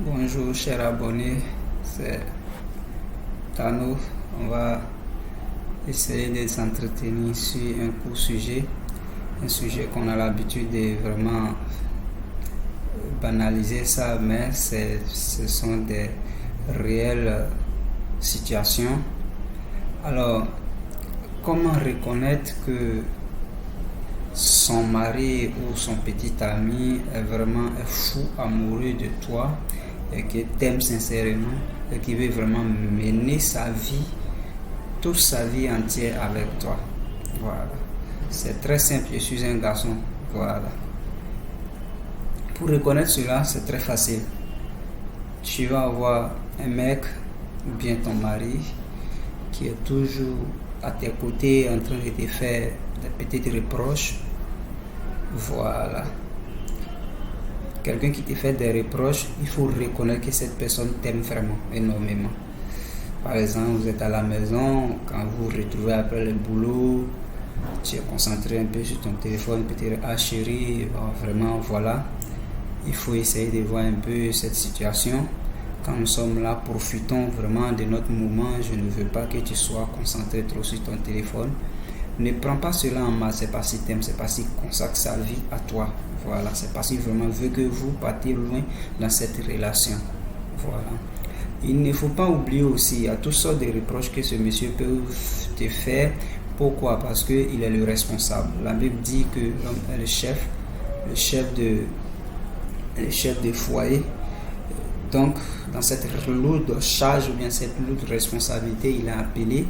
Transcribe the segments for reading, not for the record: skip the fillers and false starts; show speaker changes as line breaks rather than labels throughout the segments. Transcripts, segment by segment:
Bonjour chers abonnés, c'est Tano. On va essayer de s'entretenir sur un court sujet, un sujet qu'on a l'habitude de vraiment banaliser ça, mais ce sont des réelles situations. Alors, comment reconnaître que son mari ou son petit ami est vraiment fou amoureux de toi et qui t'aime sincèrement et qui veut vraiment mener sa vie, toute sa vie entière avec toi. Voilà. C'est très simple, je suis un garçon. Voilà. Pour reconnaître cela, c'est très facile. Tu vas avoir un mec ou bien ton mari qui est toujours à tes côtés en train de te faire des petites reproches. Voilà. Quelqu'un qui te fait des reproches, il faut reconnaître que cette personne t'aime vraiment énormément. Par exemple, vous êtes à la maison, quand vous vous retrouvez après le boulot, tu es concentré un peu sur ton téléphone, peut-être ah chérie, vraiment voilà. Il faut essayer de voir un peu cette situation. Quand nous sommes là, profitons vraiment de notre moment. Je ne veux pas que tu sois concentré trop sur ton téléphone. Ne prends pas cela en masse, c'est pas si t'aimes, c'est pas si consacre sa vie à toi. Voilà, c'est pas si vraiment veut que vous partiez loin dans cette relation. Voilà. Il ne faut pas oublier aussi, il y a toutes sortes de reproches que ce monsieur peut te faire. Pourquoi? Parce qu'il est le responsable. La Bible dit que l'homme est le chef de foyer. Donc, dans cette lourde charge ou bien cette lourde responsabilité, il est appelé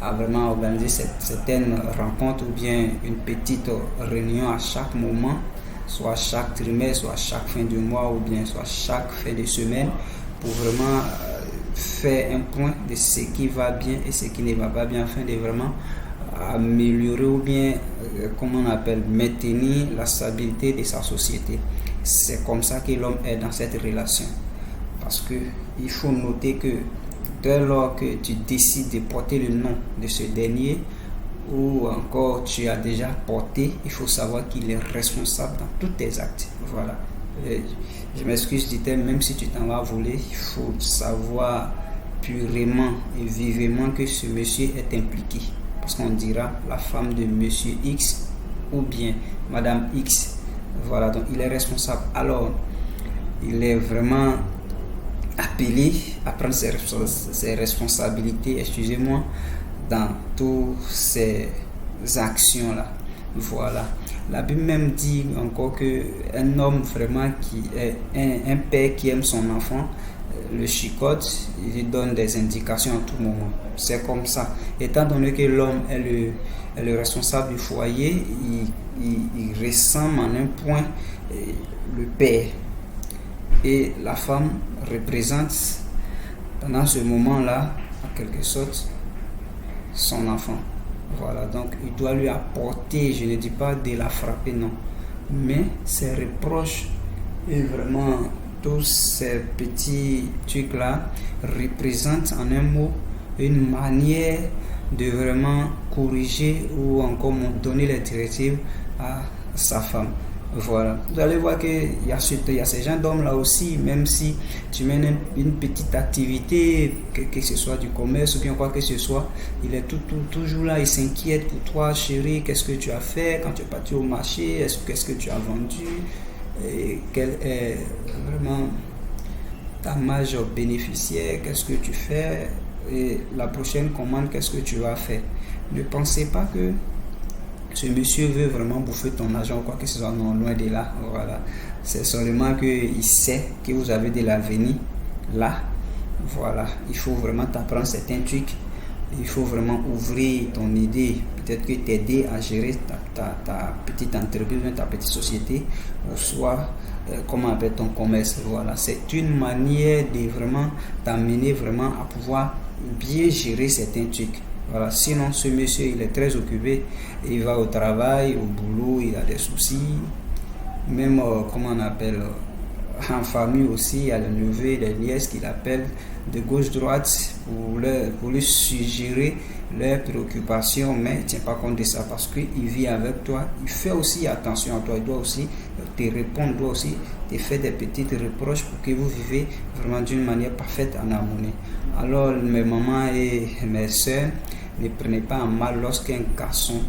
à vraiment organiser certaines rencontres ou bien une petite réunion à chaque moment, soit chaque trimestre, soit chaque fin de mois ou bien soit chaque fin de semaine, pour vraiment faire un point de ce qui va bien et ce qui ne va pas bien, afin de vraiment améliorer ou bien, comment on appelle, maintenir la stabilité de sa société. C'est comme ça que l'homme est dans cette relation. Parce que il faut noter que dès lors que tu décides de porter le nom de ce dernier, ou encore tu as déjà porté, il faut savoir qu'il est responsable dans tous tes actes. Voilà. Je m'excuse du terme, même si tu t'en vas voler, il faut savoir purement et vivement que ce monsieur est impliqué. Parce qu'on dira la femme de monsieur X ou bien madame X. Voilà, donc il est responsable. Alors, il est vraiment appelé à prendre ses responsabilités, excusez-moi, dans toutes ces actions-là. Voilà. La Bible même dit encore qu'un homme vraiment qui est un père qui aime son enfant, le chicote, il lui donne des indications à tout moment. C'est comme ça. Étant donné que l'homme est le responsable du foyer, il ressemble en un point le père. Et la femme représente pendant ce moment-là, en quelque sorte, son enfant. Voilà, donc il doit lui apporter, je ne dis pas de la frapper, non, mais ses reproches et vraiment tous ces petits trucs-là représentent en un mot une manière de vraiment corriger ou encore donner les directives à sa femme. Voilà, vous allez voir qu'il y a ces gens d'hommes là aussi, même si tu mènes une petite activité, que ce soit du commerce ou bien quoi que ce soit, il est toujours là, il s'inquiète pour toi, chérie, qu'est-ce que tu as fait quand tu es parti au marché, qu'est-ce que tu as vendu, et quelle est vraiment ta marge bénéficiaire, qu'est-ce que tu fais, et la prochaine commande, qu'est-ce que tu vas faire. Ne pensez pas que ce monsieur veut vraiment bouffer ton argent ou quoi que ce soit, non, loin de là. Voilà. C'est seulement qu'il sait que vous avez de l'avenir là. Voilà. Il faut vraiment t'apprendre certains trucs. Il faut vraiment ouvrir ton idée. Peut-être que t'aider à gérer ta petite entreprise, ta petite société, ou soit comment on appelle ton commerce. Voilà. C'est une manière de vraiment t'amener vraiment à pouvoir bien gérer certains trucs. Voilà. Sinon, ce monsieur, il est très occupé. Il va au travail, au boulot, il a des soucis. Même, comment on appelle, En famille aussi, il y a les neveux, les nièces qui l'appellent de gauche-droite pour lui suggérer leurs préoccupations, mais il ne tient pas compte de ça parce qu'il vit avec toi. Il fait aussi attention à toi. Il doit aussi te répondre, il doit aussi te faire des petites reproches pour que vous vivez vraiment d'une manière parfaite en harmonie. Alors, mes mamans et mes soeurs, ne prenez pas en mal lorsqu'un garçon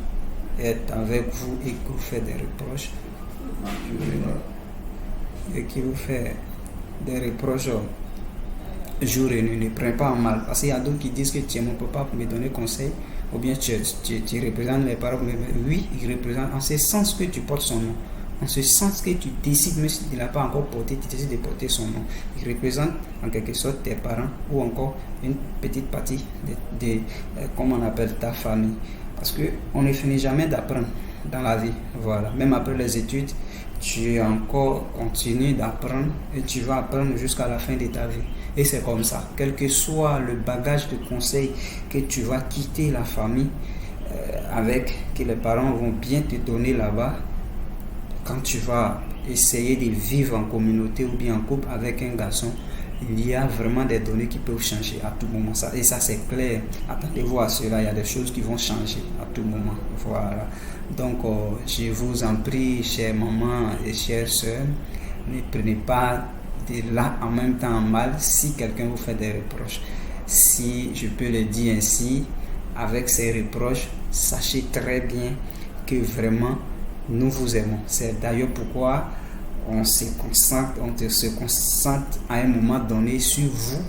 est avec vous et que vous fait des reproches. Et qui vous fait des reproches jour et nuit, ne prenez pas en mal. Parce qu'il y a d'autres qui disent que tu es mon papa pour me donner conseil, ou bien tu représentes mes parents. Mais oui, il représente en ce sens que tu portes son nom. En ce sens que tu décides, même s'il n'a pas encore porté, tu décides de porter son nom. Il représente en quelque sorte tes parents ou encore une petite partie de comment on appelle ta famille. Parce qu'on ne finit jamais d'apprendre dans la vie. Voilà. Même après les études, tu encore continues d'apprendre et tu vas apprendre jusqu'à la fin de ta vie. Et c'est comme ça. Quel que soit le bagage de conseils que tu vas quitter la famille avec, que les parents vont bien te donner là-bas, quand tu vas essayer de vivre en communauté ou bien en couple avec un garçon, il y a vraiment des données qui peuvent changer à tout moment. Et ça, c'est clair. Attendez-vous à cela. Il y a des choses qui vont changer à tout moment. Voilà. Donc, je vous en prie, chères mamans et chères sœurs, ne prenez pas de là en même temps mal si quelqu'un vous fait des reproches. Si je peux le dire ainsi, avec ces reproches, sachez très bien que vraiment, nous vous aimons. C'est d'ailleurs pourquoi on se concentre à un moment donné sur vous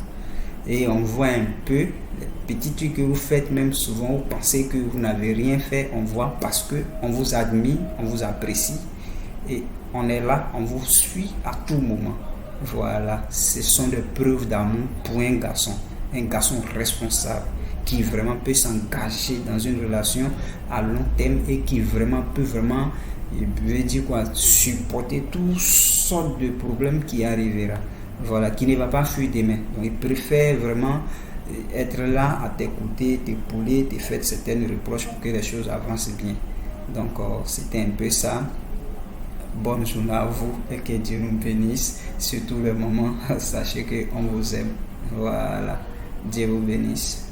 et on voit un peu les petits trucs que vous faites, même souvent vous pensez que vous n'avez rien fait, on voit parce que on vous admire, on vous apprécie et on est là, on vous suit à tout moment. Voilà, ce sont des preuves d'amour pour un garçon responsable qui vraiment peut s'engager dans une relation à long terme et qui vraiment peut supporter toutes sortes de problèmes qui arriveront. Voilà, qui ne va pas fuir demain. Donc il préfère vraiment être là à t'écouter, t'épauler, te faire certaines reproches pour que les choses avancent bien. Donc c'était un peu ça. Bonne journée à vous et que Dieu nous bénisse. Surtout le moment, sachez qu'on vous aime. Voilà, Dieu vous bénisse.